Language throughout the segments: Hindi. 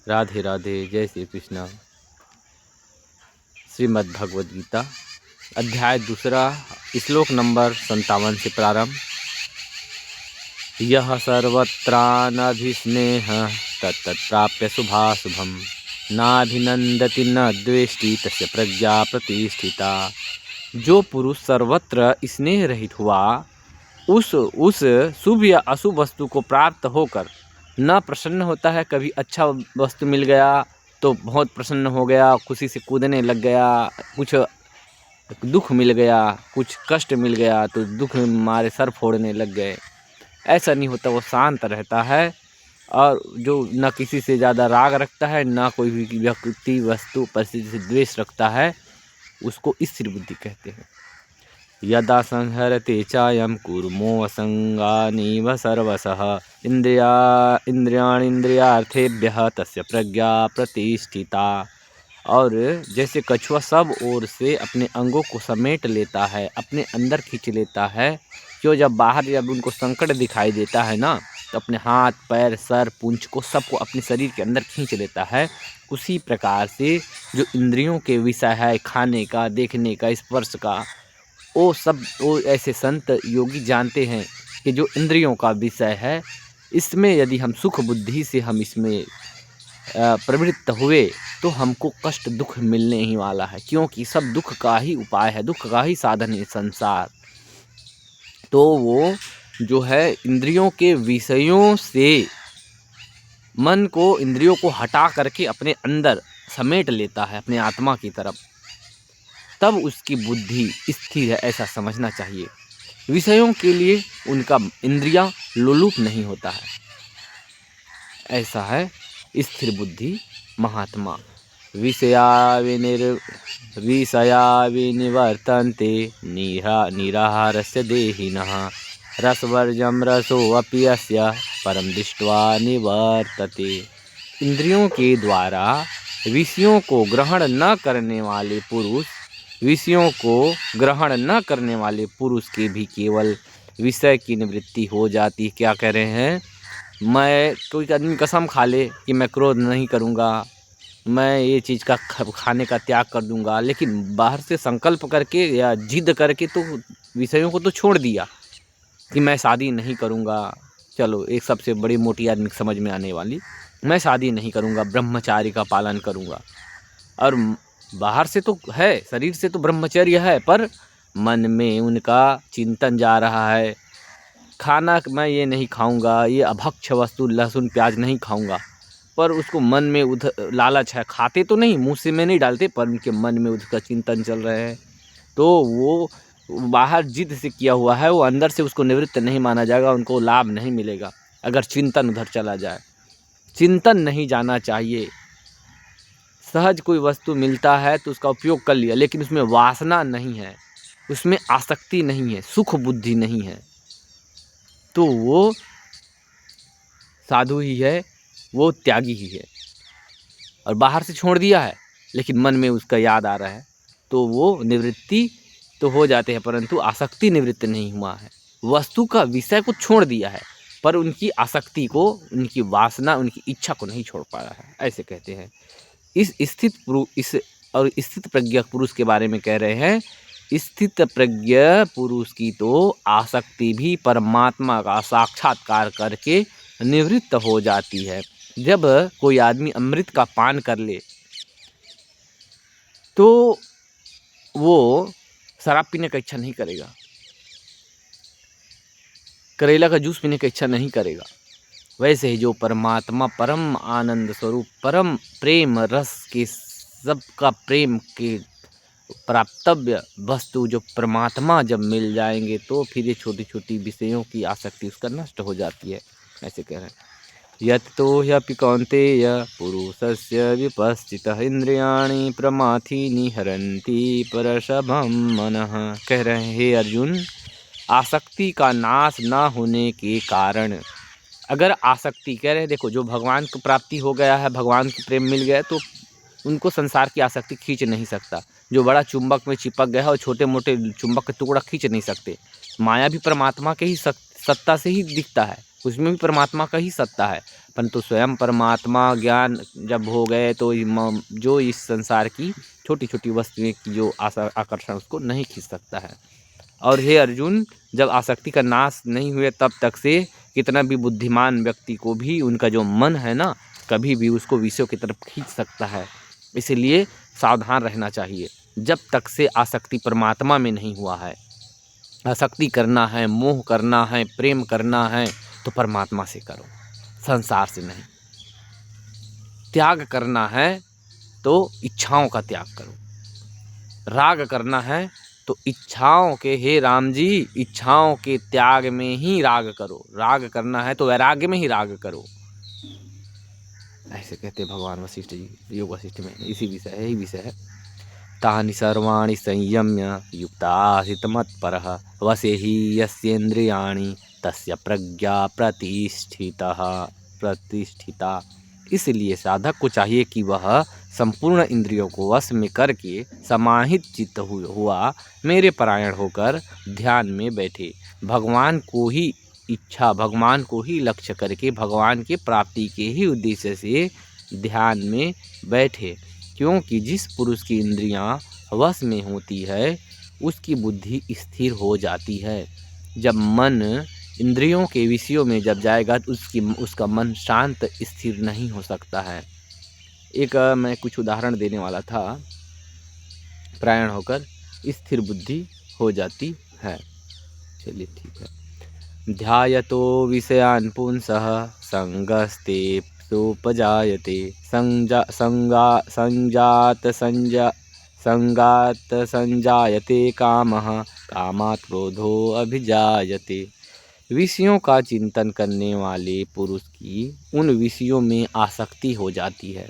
राधे राधे। जय श्री कृष्ण। श्रीमद् भगवद गीता अध्याय 2 श्लोक नंबर 57 से प्रारंभ। यह सर्वत्रानभिस्नेह तत्तत्प्राप्य शुभाशुभम नाभिनंदति न द्वेष्टि तस्य प्रज्ञा प्रतिष्ठिता। जो पुरुष सर्वत्र स्नेह रहित हुआ उस शुभ या अशुभ वस्तु को प्राप्त होकर न प्रसन्न होता है। कभी अच्छा वस्तु मिल गया तो बहुत प्रसन्न हो गया, खुशी से कूदने लग गया। कुछ दुख मिल गया, कुछ कष्ट मिल गया तो दुख में मारे सर फोड़ने लग गए। ऐसा नहीं होता, वो शांत रहता है और जो न किसी से ज़्यादा राग रखता है, न कोई भी व्यक्ति वस्तु परिस्थिति से द्वेष रखता है, उसको स्थिर बुद्धि कहते हैं। यदा संहरते चायं कूर्मो असंगानिव सर्वशः इंद्रियार्थेभ्यः तस्य प्रज्ञा प्रतिष्ठिता। और जैसे कछुआ सब ओर से अपने अंगों को समेट लेता है, अपने अंदर खींच लेता है, क्यों जब उनको संकट दिखाई देता है ना, तो अपने हाथ पैर सर पूंछ को सबको अपने शरीर के अंदर खींच लेता है। उसी प्रकार से जो इंद्रियों के विषय है, खाने का, देखने का, स्पर्श का, वो ऐसे संत योगी जानते हैं कि जो इंद्रियों का विषय है, इसमें यदि हम सुख बुद्धि से हम इसमें प्रवृत्त हुए तो हमको कष्ट दुख मिलने ही वाला है, क्योंकि सब दुख का ही उपाय है, दुख का ही साधन है संसार। तो वो जो है इंद्रियों के विषयों से मन को, इंद्रियों को हटा करके अपने अंदर समेट लेता है, अपने आत्मा की तरफ, तब उसकी बुद्धि स्थिर है, ऐसा समझना चाहिए। विषयों के लिए उनका इंद्रियां लोलुप नहीं होता है, ऐसा है स्थिर बुद्धि महात्मा। विषया विनिवर्तन्ते निराहारस्य देहिनः रसवर्जं रसोऽपि यस्य परं दृष्ट्वा निवर्तते। इंद्रियों के द्वारा विषयों को ग्रहण न करने वाले पुरुष, विषयों को ग्रहण न करने वाले पुरुष के भी केवल विषय की निवृत्ति हो जाती है। क्या कह रहे हैं? मैं, कोई आदमी कसम खा ले कि मैं क्रोध नहीं करूँगा, मैं ये चीज़ का खाने का त्याग कर दूँगा, लेकिन बाहर से संकल्प करके या जिद करके तो विषयों को तो छोड़ दिया कि मैं शादी नहीं करूँगा। चलो, एक सबसे बड़ी मोटी आदमी समझ में आने वाली, मैं शादी नहीं करूँगा, ब्रह्मचारी का पालन करूँगा। और बाहर से तो है, शरीर से तो ब्रह्मचर्य है, पर मन में उनका चिंतन जा रहा है, खाना मैं ये नहीं खाऊंगा, ये अभक्ष्य वस्तु लहसुन प्याज नहीं खाऊंगा, पर उसको मन में उधर लालच है। खाते तो नहीं, मुँह से में नहीं डालते, पर उनके मन में उसका चिंतन चल रहे हैं। तो वो बाहर जिद से किया हुआ है, वो अंदर से उसको निवृत्त नहीं माना जाएगा, उनको लाभ नहीं मिलेगा अगर चिंतन उधर चला जाए। चिंतन नहीं जाना चाहिए। सहज कोई वस्तु मिलता है तो उसका उपयोग कर लिया, लेकिन उसमें वासना नहीं है, उसमें आसक्ति नहीं है, सुख बुद्धि नहीं है, तो वो साधु ही है, वो त्यागी ही है। और बाहर से छोड़ दिया है लेकिन मन में उसका याद आ रहा है, तो वो निवृत्ति तो हो जाते हैं, परंतु आसक्ति निवृत्त नहीं हुआ है। वस्तु का विषय को छोड़ दिया है, पर उनकी आसक्ति को, उनकी वासना, उनकी इच्छा को नहीं छोड़ पा रहा है, ऐसे कहते हैं। इस स्थित प्रज्ञ पुरुष के बारे में कह रहे हैं। स्थित प्रज्ञ पुरुष की तो आसक्ति भी परमात्मा का साक्षात्कार करके निवृत्त हो जाती है। जब कोई आदमी अमृत का पान कर ले तो वो शराब पीने का इच्छा नहीं करेगा, करेला का जूस पीने का इच्छा नहीं करेगा। वैसे ही जो परमात्मा परम आनंद स्वरूप, परम प्रेम रस के, सबका प्रेम के प्राप्तव्य वस्तु जो परमात्मा जब मिल जाएंगे तो फिर ये छोटी छोटी विषयों की आसक्ति उसका नष्ट हो जाती है, ऐसे कह रहे हैं। यत्तो ह्यपि कौन्तेय पुरुषस्य विपस्थितः इंद्रियाणि प्रमाथीनि हरन्ति परशभं मनः। कह रहे हैं, हे अर्जुन, आसक्ति का नाश न होने के कारण, अगर आसक्ति, कह रहे हैं देखो, जो भगवान को प्राप्ति हो गया है, भगवान की प्रेम मिल गया, तो उनको संसार की आसक्ति खींच नहीं सकता। जो बड़ा चुंबक में चिपक गया है और छोटे मोटे चुंबक का टुकड़ा खींच नहीं सकते। माया भी परमात्मा के ही सत्ता से ही दिखता है, उसमें भी परमात्मा का ही सत्ता है, परंतु स्वयं परमात्मा ज्ञान जब हो गए तो जो इस संसार की छोटी छोटी वस्तुएं की जो आकर्षण उसको नहीं खींच सकता है। और हे अर्जुन, जब आसक्ति का नाश नहीं हुए तब तक से कितना भी बुद्धिमान व्यक्ति को भी उनका जो मन है ना, कभी भी उसको विषयों की तरफ खींच सकता है। इसलिए सावधान रहना चाहिए। जब तक से आसक्ति परमात्मा में नहीं हुआ है, आसक्ति करना है, मोह करना है, प्रेम करना है तो परमात्मा से करो, संसार से नहीं। त्याग करना है तो इच्छाओं का त्याग करो। राग करना है तो इच्छाओं के, हे राम जी, इच्छाओं के त्याग में ही राग करो। राग करना है तो वैराग्य में ही राग करो। ऐसे कहते भगवान वशिष्ठ जी योग वशिष्ठ में। इसी विषय है, यही विषय है। तानि सर्वाणि संयम्य युक्तासित मत्परः वसेहि यस्येन्द्रियाणि तस्य प्रज्ञा प्रतिष्ठिता। इसलिए साधक को चाहिए कि वह संपूर्ण इंद्रियों को वश में करके समाहित चित्त हुआ मेरे परायण होकर ध्यान में बैठे। भगवान को ही लक्ष्य करके भगवान के प्राप्ति के ही उद्देश्य से ध्यान में बैठे। क्योंकि जिस पुरुष की इंद्रियां वश में होती है उसकी बुद्धि स्थिर हो जाती है। जब मन इंद्रियों के विषयों में जब जाएगा तो उसका मन शांत स्थिर नहीं हो सकता है। एक मैं कुछ उदाहरण देने वाला था। प्रायण होकर स्थिर बुद्धि हो जाती है। चलिए ठीक है। ध्यायतो विषयान् पुंसः संगस्तेप्सुपजायते संगात संजायते कामः कामात् क्रोधो अभिजायते। विषयों का चिंतन करने वाले पुरुष की उन विषयों में आसक्ति हो जाती है।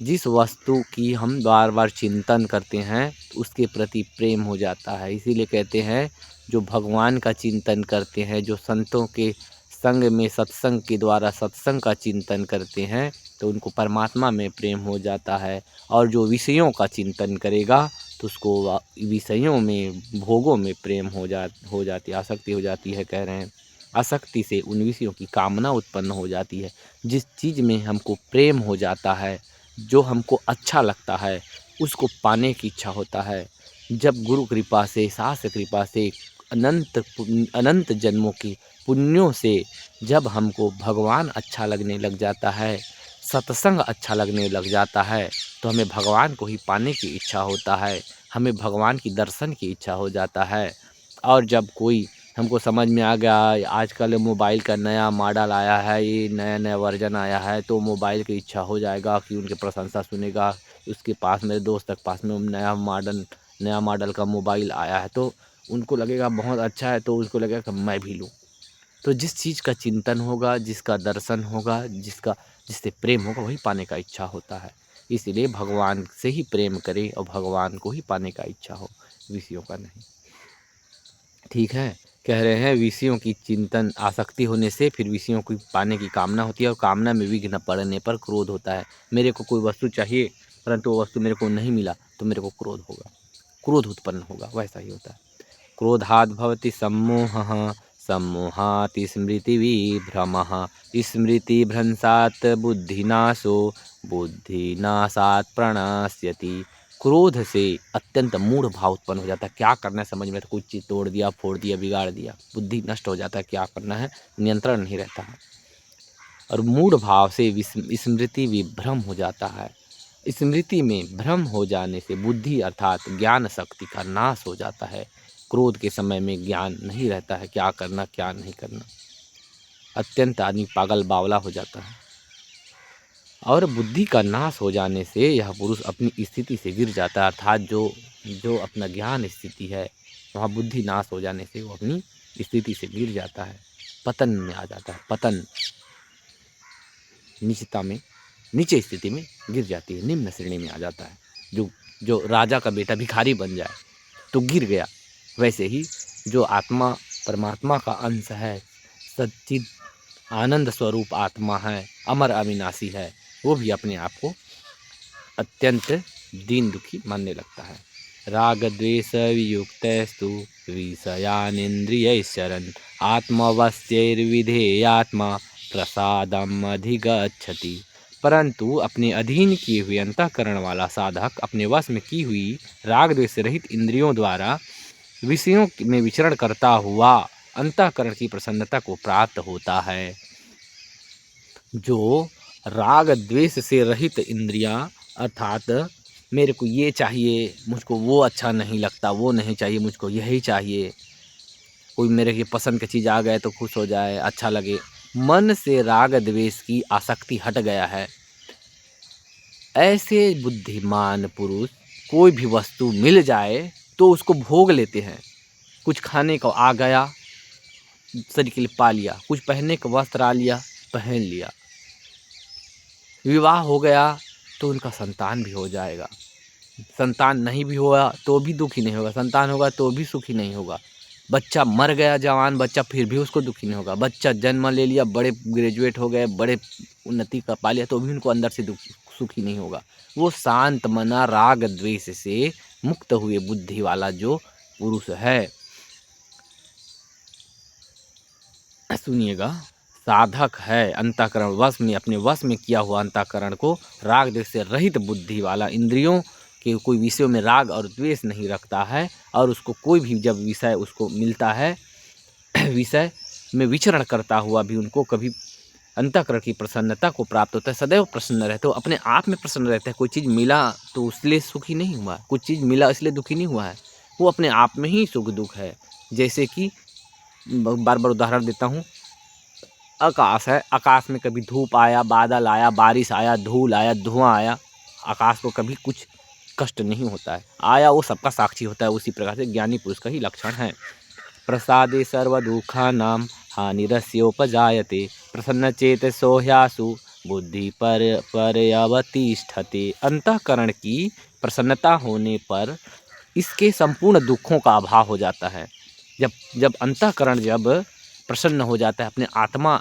जिस वस्तु की हम बार बार चिंतन करते हैं उसके प्रति प्रेम हो जाता है। इसीलिए कहते हैं जो भगवान का चिंतन करते हैं, जो संतों के संग में सत्संग के द्वारा सत्संग का चिंतन करते हैं तो उनको परमात्मा में प्रेम हो जाता है। और जो विषयों का चिंतन करेगा तो उसको विषयों में, भोगों में प्रेम हो जाती, आसक्ति हो जाती है। कह रहे हैं आसक्ति से उन विषयों की कामना उत्पन्न हो जाती है। जिस चीज़ में हमको प्रेम हो जाता है, जो हमको अच्छा लगता है, उसको पाने की इच्छा होता है। जब गुरु कृपा से, शास्त्र कृपा से, अनंत जन्मों की पुण्यों से जब हमको भगवान अच्छा लगने लग जाता है, सत्संग अच्छा लगने लग जाता है तो हमें भगवान को ही पाने की इच्छा होता है, हमें भगवान की दर्शन की इच्छा हो जाता है। और जब कोई हमको समझ में आ गया आजकल मोबाइल का नया मॉडल आया है, ये नया नया वर्जन आया है, तो मोबाइल की इच्छा हो जाएगा कि उनकी प्रशंसा सुनेगा। उसके पास, मेरे दोस्त के पास में नया मॉडल का मोबाइल आया है तो उनको लगेगा बहुत अच्छा है, तो उसको लगेगा कि मैं भी लूँ। तो जिस चीज़ का चिंतन होगा, जिसका दर्शन होगा, जिससे प्रेम होगा, वही पाने का इच्छा होता है। इसलिए भगवान से ही प्रेम करें और भगवान को ही पाने का इच्छा हो, विषयों का नहीं। ठीक है। कह रहे हैं विषयों की चिंतन, आसक्ति होने से फिर विषयों को पाने की कामना होती है और कामना में विघ्न पड़ने पर क्रोध होता है। मेरे को कोई वस्तु चाहिए परंतु वो वस्तु मेरे को नहीं मिला तो मेरे को क्रोध होगा, क्रोध उत्पन्न होगा। वैसा ही होता है। क्रोधाद् भवति सम्मोहः सम्मोहात् स्मृतिविभ्रमः स्मृतिभ्रंशात् बुद्धिनाशो बुद्धिनाशात् प्रणश्यति। क्रोध से अत्यंत मूढ़ भाव उत्पन्न हो जाता है। क्या करना है समझ में, तो कुछ चीज़ तोड़ दिया, फोड़ दिया, बिगाड़ दिया, बुद्धि नष्ट हो जाता है। क्या करना है नियंत्रण नहीं रहता है। और मूढ़ भाव से स्मृति विभ्रम हो जाता है। स्मृति में भ्रम हो जाने से बुद्धि अर्थात ज्ञान शक्ति का नाश हो जाता है। क्रोध के समय में ज्ञान नहीं रहता है, क्या करना क्या नहीं करना। अत्यंत आदमी पागल बावला हो जाता है। और बुद्धि का नाश हो जाने से यह पुरुष अपनी स्थिति से गिर जाता है। अर्थात जो अपना ज्ञान स्थिति है वहाँ बुद्धि नाश हो जाने से वो अपनी स्थिति से गिर जाता है, पतन में आ जाता है। पतन नीचता में, नीचे स्थिति में गिर जाती है, निम्न श्रेणी में आ जाता है। जो राजा का बेटा भिखारी बन जाए तो गिर गया, वैसे ही जो आत्मा परमात्मा का अंश है, सच्चिद आनंद स्वरूप आत्मा है, अमर अविनाशी है, वो भी अपने आप को अत्यंत दीन दुखी मानने लगता है। राग द्वेष वियुक्तस्तु विषयानिन्द्रियैश्चरन् आत्मवश्यैर्विधेयात्मा प्रसादम अधिगच्छति। परंतु अपने अधीन किए हुए अंतःकरण वाला साधक अपने वश में की हुई राग द्वेष से रहित इंद्रियों द्वारा विषयों में विचरण करता हुआ अंतःकरण की प्रसन्नता को प्राप्त होता है। जो राग द्वेष से रहित इंद्रियां अर्थात मेरे को ये चाहिए, मुझको वो अच्छा नहीं लगता, वो नहीं चाहिए, मुझको यही चाहिए, कोई मेरे की पसंद की चीज़ आ गए तो खुश हो जाए, अच्छा लगे, मन से राग द्वेष की आसक्ति हट गया है, ऐसे बुद्धिमान पुरुष कोई भी वस्तु मिल जाए तो उसको भोग लेते हैं। कुछ खाने को आ गया, शरीर के लिए पा लिया, कुछ पहनने का वस्त्र आ लिया, पहन लिया, विवाह हो गया तो उनका संतान भी हो जाएगा, संतान नहीं भी हुआ तो भी दुखी नहीं होगा, संतान होगा तो भी सुखी नहीं होगा, बच्चा मर गया जवान बच्चा फिर भी उसको दुखी नहीं होगा, बच्चा जन्म ले लिया, बड़े ग्रेजुएट हो गए, बड़े उन्नति कर पा लिया तो भी उनको अंदर से सुखी नहीं होगा। वो शांत मना राग द्वेष से मुक्त हुए बुद्धि वाला जो पुरुष है, सुनिएगा, साधक है, अंतःकरण वश में अपने वश में किया हुआ अंतःकरण को राग द्वेष से रहित बुद्धि वाला, इंद्रियों के कोई विषयों में राग और द्वेष नहीं रखता है, और उसको कोई भी जब विषय उसको मिलता है विषय में विचरण करता हुआ भी उनको कभी अंतःकरण की प्रसन्नता को प्राप्त होता है, सदैव प्रसन्न रहते हो, अपने आप में प्रसन्न रहते हैं। कोई चीज़ मिला तो उसलिए सुखी नहीं हुआ, कुछ चीज़ मिला इसलिए दुखी नहीं हुआ है, वो अपने आप में ही सुख दुख है। जैसे कि बार बार उदाहरण देता हूँ, आकाश है, आकाश में कभी धूप आया, बादल आया, बारिश आया, धूल आया, धुआं आया, आकाश को कभी कुछ कष्ट नहीं होता है, आया वो सबका साक्षी होता है। उसी प्रकार से ज्ञानी पुरुष का ही लक्षण है। प्रसादे सर्वदुःखानां हानिरस्योपजायते प्रसन्नचेतसो ह्यासु बुद्धि पर्यवतिष्ठते। अंतःकरण की प्रसन्नता होने पर इसके संपूर्ण दुखों का अभाव हो जाता है। जब अंतःकरण जब प्रसन्न हो जाता है, अपने आत्मा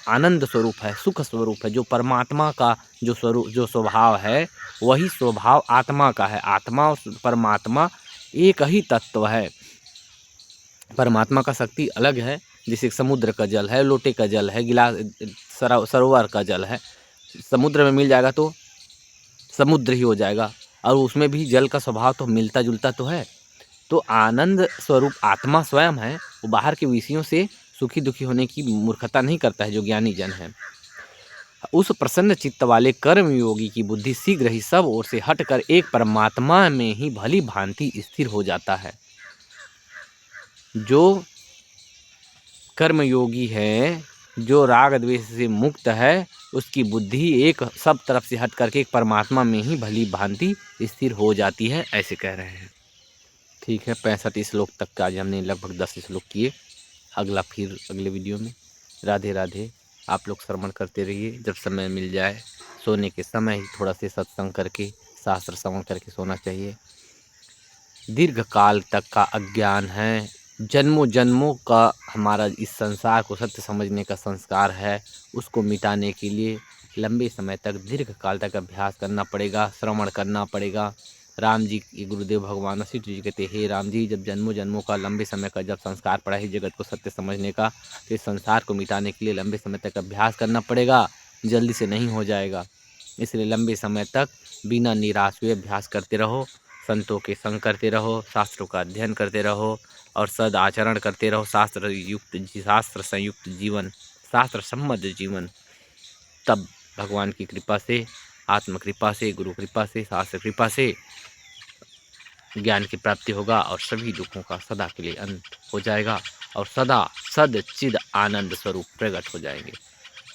आनंद स्वरूप है, सुख स्वरूप है, जो परमात्मा का जो स्वरूप जो स्वभाव है वही स्वभाव आत्मा का है। आत्मा और परमात्मा एक ही तत्व है। परमात्मा का शक्ति अलग है, जैसे समुद्र का जल है, लोटे का जल है, गिलास सरोवर का जल है, समुद्र में मिल जाएगा तो समुद्र ही हो जाएगा, और उसमें भी जल का स्वभाव तो मिलता जुलता तो है। तो आनंद स्वरूप आत्मा स्वयं है, वो बाहर के विषयों से सुखी दुखी होने की मूर्खता नहीं करता है जो ज्ञानी जन है। उस प्रसन्न चित्त वाले कर्म योगी की बुद्धि शीघ्र ही सब ओर से हटकर एक परमात्मा में ही भली भांति स्थिर हो जाता है। जो कर्मयोगी है, जो राग द्वेष से मुक्त है, उसकी बुद्धि एक सब तरफ से हट करके एक परमात्मा में ही भली भांति स्थिर हो जाती है, ऐसे कह रहे हैं। ठीक है, 65 श्लोक तक का आज हमने लगभग 10 श्लोक किए। अगला फिर अगले वीडियो में। राधे राधे। आप लोग श्रवण करते रहिए, जब समय मिल जाए सोने के समय ही थोड़ा से सत्संग करके शास्त्र श्रवण करके सोना चाहिए। दीर्घ काल तक का अज्ञान है, जन्मों जन्मों का हमारा इस संसार को सत्य समझने का संस्कार है, उसको मिटाने के लिए लंबे समय तक दीर्घ काल तक अभ्यास करना पड़ेगा, श्रवण करना पड़ेगा। राम जी के गुरुदेव भगवान वशिष्ठ जी कहते, हे राम जी, जब जन्मों जन्मों का लंबे समय का जब संस्कार पड़ा है जगत को सत्य समझने का, तो इस संसार को मिटाने के लिए लंबे समय तक अभ्यास करना पड़ेगा, जल्दी से नहीं हो जाएगा। इसलिए लंबे समय तक बिना निराश हुए अभ्यास करते रहो, संतों के संग करते रहो, शास्त्रों का अध्ययन करते रहो और सद आचरण करते रहो। शास्त्र संयुक्त जीवन, शास्त्र सम्मत जीवन, तब भगवान की कृपा से, आत्म कृपा से, गुरु कृपा से, शास्त्र कृपा से ज्ञान की प्राप्ति होगा और सभी दुखों का सदा के लिए अंत हो जाएगा और सदा सद चिद आनंद स्वरूप प्रकट हो जाएंगे।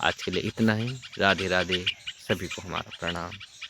आज के लिए इतना ही। राधे राधे। सभी को हमारा प्रणाम।